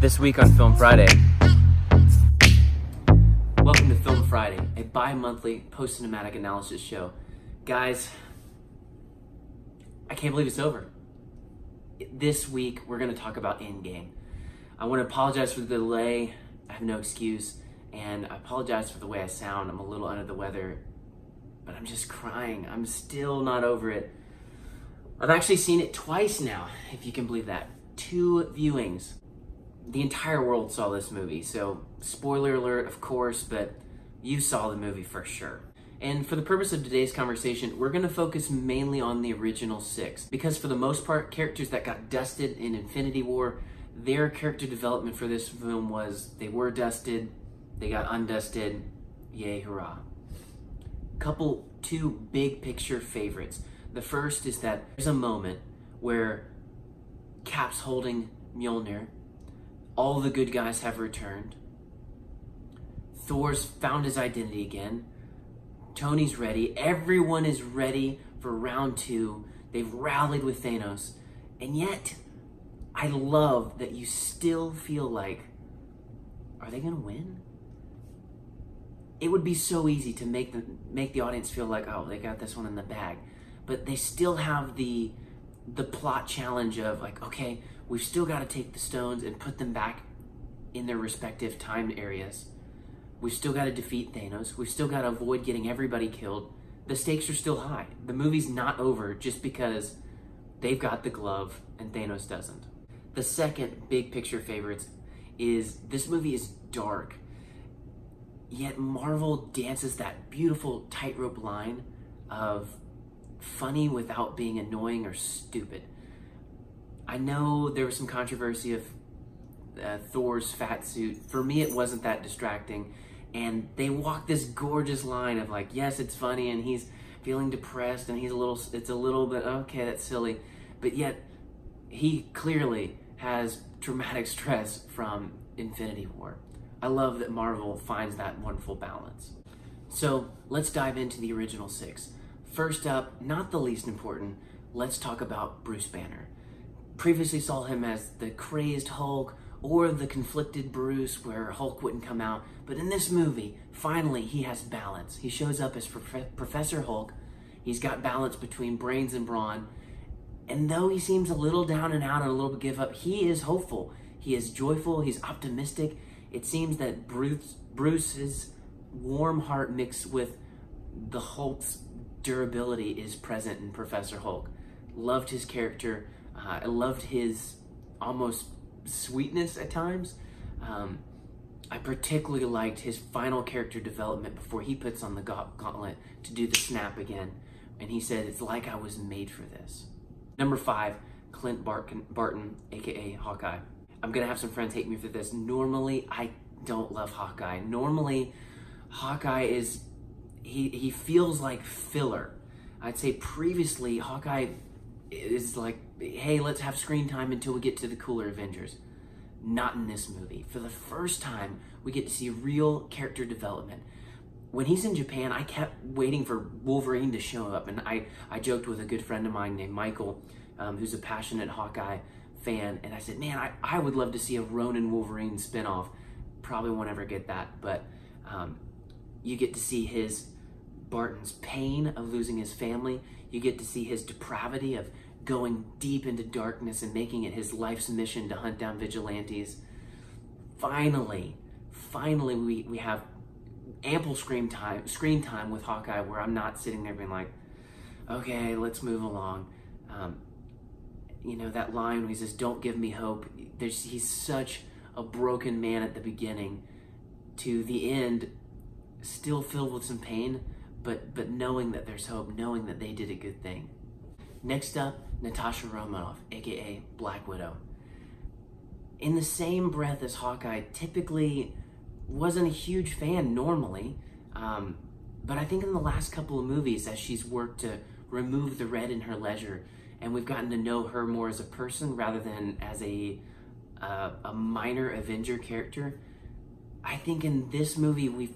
This week on Film Friday. Welcome to Film Friday, a bi-monthly post-cinematic analysis show. Guys, I can't believe it's over. This week, we're going to talk about ENDGAME. I want to apologize for the delay. I have no excuse. And I apologize for the way I sound. I'm a little under the weather, but I'm just crying. I'm still not over it. I've actually seen it twice now, if you can believe that. 2 viewings. The entire world saw this movie, so spoiler alert, of course, but you saw the movie for sure. And for the purpose of today's conversation, we're going to focus mainly on the original 6, because for the most part, characters that got dusted in Infinity War, their character development for this film was they were dusted, they got undusted, yay hurrah. Two big picture favorites. The first is that there's a moment where Cap's holding Mjolnir, all the good guys have returned, Thor's found his identity again, Tony's ready, everyone is ready for round 2, they've rallied with Thanos, and yet, I love that you still feel like, are they gonna win? It would be so easy to make the audience feel like, oh, they got this one in the bag. But they still have the plot challenge of like, okay, we've still got to take the stones and put them back in their respective time areas. We've still got to defeat Thanos. We've still got to avoid getting everybody killed. The stakes are still high. The movie's not over just because they've got the glove and Thanos doesn't. The second big picture favorites is this movie is dark, yet Marvel dances that beautiful tightrope line of funny without being annoying or stupid. I know there was some controversy of Thor's fat suit. For me, it wasn't that distracting. And they walk this gorgeous line of like, yes, it's funny, and he's feeling depressed, and it's a little bit, okay, that's silly. But yet, he clearly has traumatic stress from Infinity War. I love that Marvel finds that wonderful balance. So let's dive into the original 6. First up, not the least important, let's talk about Bruce Banner. Previously saw him as the crazed Hulk or the conflicted Bruce where Hulk wouldn't come out, but in this movie, finally he has balance. He shows up as Professor Hulk, he's got balance between brains and brawn, and though he seems a little down and out and a little bit give up, he is hopeful, he is joyful, he's optimistic. It seems that Bruce's warm heart mixed with the Hulk's durability is present in Professor Hulk. Loved his character. I loved his almost sweetness at times. I particularly liked his final character development before he puts on the gauntlet to do the snap again. And he said, it's like I was made for this. Number 5, Clint Barton, aka Hawkeye. I'm gonna have some friends hate me for this. Normally, I don't love Hawkeye. Normally, Hawkeye is, he feels like filler. I'd say previously, Hawkeye is like, hey, let's have screen time until we get to the cooler Avengers. Not in this movie. For the first time, we get to see real character development. When he's in Japan, I kept waiting for Wolverine to show up, and I joked with a good friend of mine named Michael, who's a passionate Hawkeye fan, and I said, man, I would love to see a Ronin Wolverine spinoff. Probably won't ever get that, but you get to see Barton's pain of losing his family. You get to see his depravity of going deep into darkness and making it his life's mission to hunt down vigilantes. Finally, we have ample screen time with Hawkeye where I'm not sitting there being like, okay, let's move along. You know, that line when he says, don't give me hope. He's such a broken man at the beginning to the end, still filled with some pain, but knowing that there's hope, knowing that they did a good thing. Next up, Natasha Romanoff, aka Black Widow. In the same breath as Hawkeye, typically wasn't a huge fan normally, but I think in the last couple of movies as she's worked to remove the red in her leisure, and we've gotten to know her more as a person rather than as a minor Avenger character, I think in this movie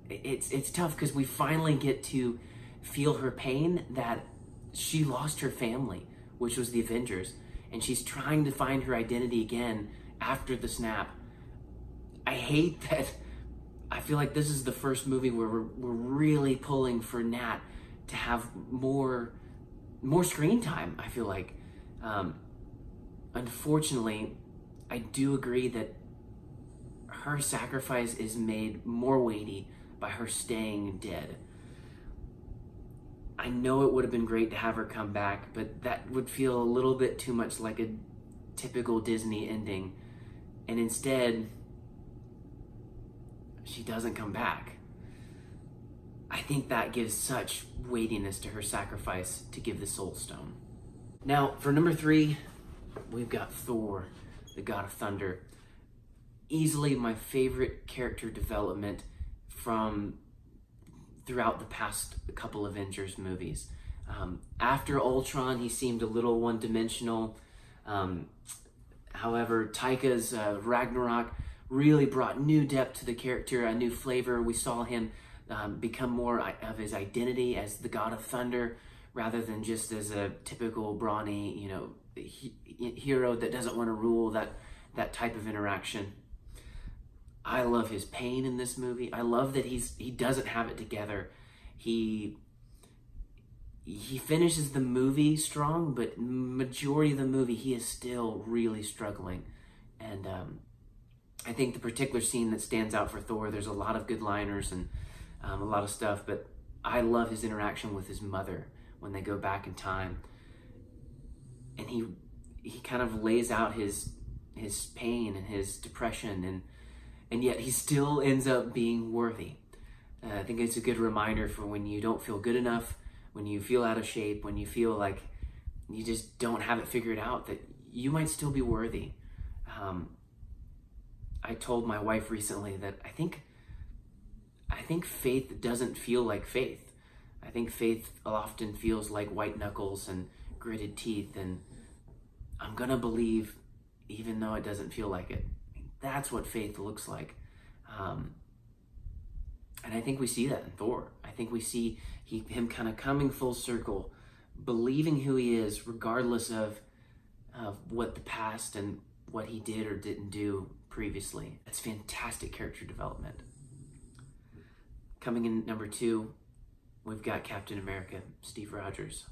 it's tough because we finally get to feel her pain that she lost her family, which was the Avengers, and she's trying to find her identity again after the snap. I hate that. I feel like this is the first movie where we're really pulling for Nat to have more screen time. I feel like, unfortunately, I do agree that her sacrifice is made more weighty by her staying dead. I know it would have been great to have her come back, but that would feel a little bit too much like a typical Disney ending. And instead, she doesn't come back. I think that gives such weightiness to her sacrifice to give the Soul Stone. Now, for number 3, we've got Thor, the God of Thunder. Easily my favorite character development from throughout the past couple Avengers movies. After Ultron, he seemed a little one-dimensional. However, Taika's Ragnarok really brought new depth to the character, a new flavor. We saw him become more of his identity as the God of Thunder, rather than just as a typical brawny, hero that doesn't want to rule, that type of interaction. I love his pain in this movie. I love that he doesn't have it together. He finishes the movie strong, but majority of the movie he is still really struggling. And I think the particular scene that stands out for Thor, there's a lot of good liners and a lot of stuff, but I love his interaction with his mother when they go back in time. And he kind of lays out his pain and his depression, and yet he still ends up being worthy. I think it's a good reminder for when you don't feel good enough, when you feel out of shape, when you feel like you just don't have it figured out, that you might still be worthy. I told my wife recently that I think faith doesn't feel like faith. I think faith often feels like white knuckles and gritted teeth, and I'm gonna believe even though it doesn't feel like it. That's what faith looks like. And I think we see that in Thor. I think we see him kind of coming full circle, believing who he is, regardless of what the past and what he did or didn't do previously. It's fantastic character development. Coming in number 2, we've got Captain America, Steve Rogers.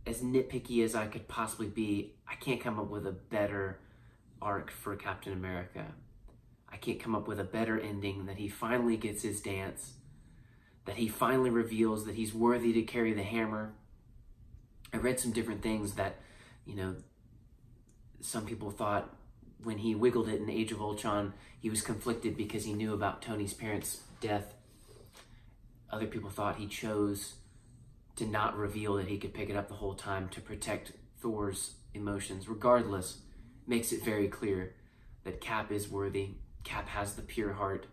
As nitpicky as I could possibly be, I can't come up with a better arc for Captain America. I can't come up with a better ending, that he finally gets his dance, that he finally reveals that he's worthy to carry the hammer. I read some different things that, some people thought when he wiggled it in Age of Ultron, he was conflicted because he knew about Tony's parents' death. Other people thought he chose to not reveal that he could pick it up the whole time to protect Thor's emotions. Regardless, makes it very clear that Cap is worthy. Cap has the pure heart.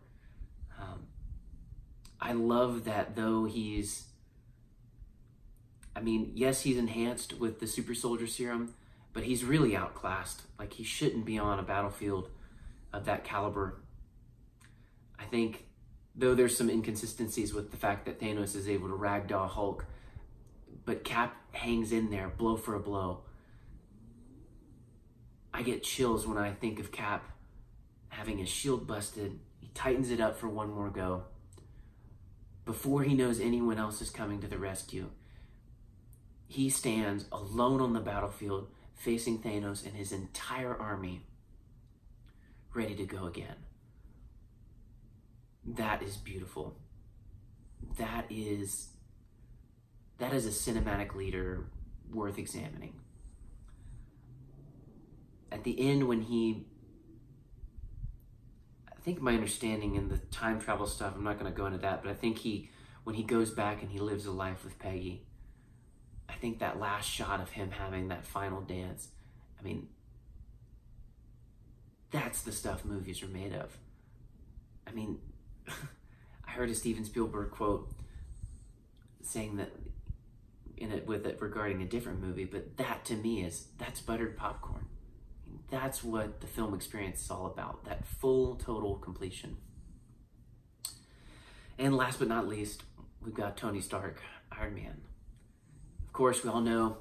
I love that though yes, he's enhanced with the super soldier serum, but he's really outclassed. Like, he shouldn't be on a battlefield of that caliber. I think, though there's some inconsistencies with the fact that Thanos is able to ragdoll Hulk, but Cap hangs in there, blow for a blow. I get chills when I think of Cap having his shield busted. He tightens it up for one more go. Before he knows anyone else is coming to the rescue, he stands alone on the battlefield, facing Thanos and his entire army, ready to go again. That is beautiful. That is a cinematic leader worth examining. At the end, I think my understanding in the time travel stuff, I'm not going to go into that, but I think when he goes back and he lives a life with Peggy, I think that last shot of him having that final dance, that's the stuff movies are made of. I heard a Steven Spielberg quote saying that regarding a different movie, but that to me that's buttered popcorn. That's what the film experience is all about, that full, total completion. And last but not least, we've got Tony Stark, Iron Man. Of course, we all know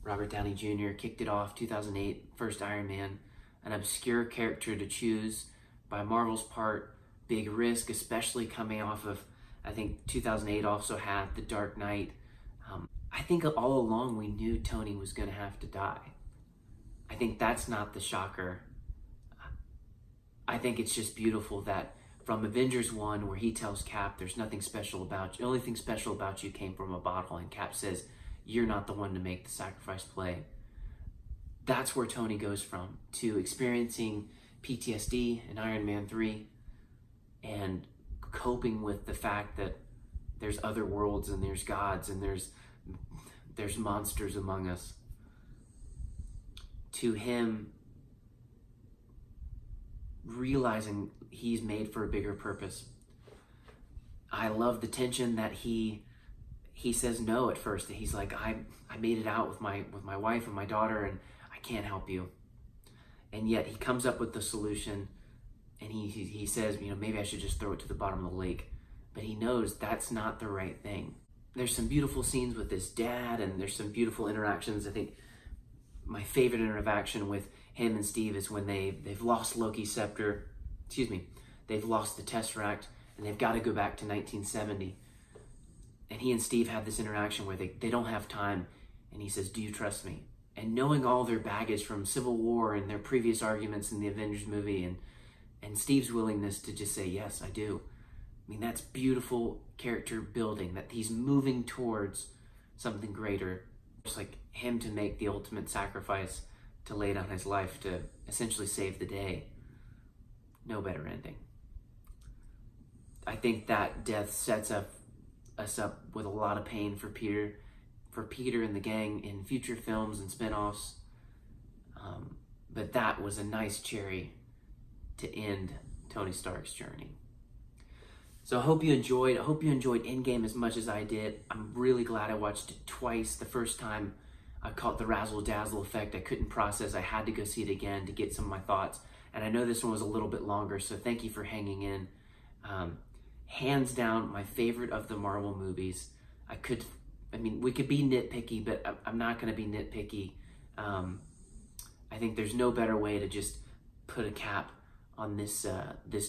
Robert Downey Jr. kicked it off, 2008, first Iron Man, an obscure character to choose by Marvel's part, big risk, especially coming off of, I think 2008 also had The Dark Knight. I think all along we knew Tony was going to have to die. I think that's not the shocker. I think it's just beautiful that from Avengers 1, where he tells Cap, there's nothing special about you. The only thing special about you came from a bottle. And Cap says, you're not the one to make the sacrifice play. That's where Tony goes from to experiencing PTSD in Iron Man 3 and coping with the fact that there's other worlds and there's gods and there's monsters among us, to him realizing he's made for a bigger purpose. I love the tension that he says no at first. He's like, I made it out with my wife and my daughter, and I can't help you. And yet he comes up with the solution, and he says, maybe I should just throw it to the bottom of the lake. But he knows that's not the right thing. There's some beautiful scenes with his dad, and there's some beautiful interactions. I think my favorite interaction with him and Steve is when they've lost Loki's scepter. They've lost the Tesseract, and they've got to go back to 1970. And he and Steve have this interaction where they don't have time, and he says, do you trust me? And knowing all their baggage from Civil War and their previous arguments in the Avengers movie, and Steve's willingness to just say, yes, I do. I mean, that's beautiful character building, that he's moving towards something greater. Just like him to make the ultimate sacrifice, to lay down his life to essentially save the day. No better ending. I think that death sets us up with a lot of pain for Peter and the gang in future films and spinoffs. But that was a nice cherry to end Tony Stark's journey. So I hope you enjoyed ENDGAME as much as I did. I'm really glad I watched it twice. The first time I caught the razzle-dazzle effect. I couldn't process. I had to go see it again to get some of my thoughts. And I know this one was a little bit longer, so thank you for hanging in. Hands down, my favorite of the Marvel movies. We could be nitpicky, but I'm not going to be nitpicky. I think there's no better way to just put a cap on this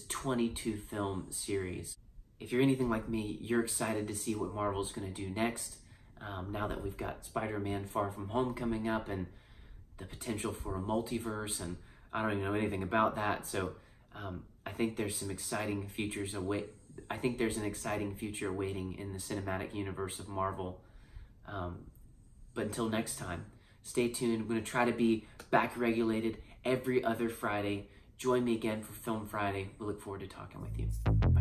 22 film series. If you're anything like me, you're excited to see what Marvel's going to do next. Now that we've got Spider-Man Far From Home coming up and the potential for a multiverse, and I don't even know anything about that. So I think there's some exciting futures I think there's an exciting future waiting in the cinematic universe of Marvel. But until next time, stay tuned. I'm going to try to be back regulated every other Friday. Join me again for Film Friday. We look forward to talking with you. Bye.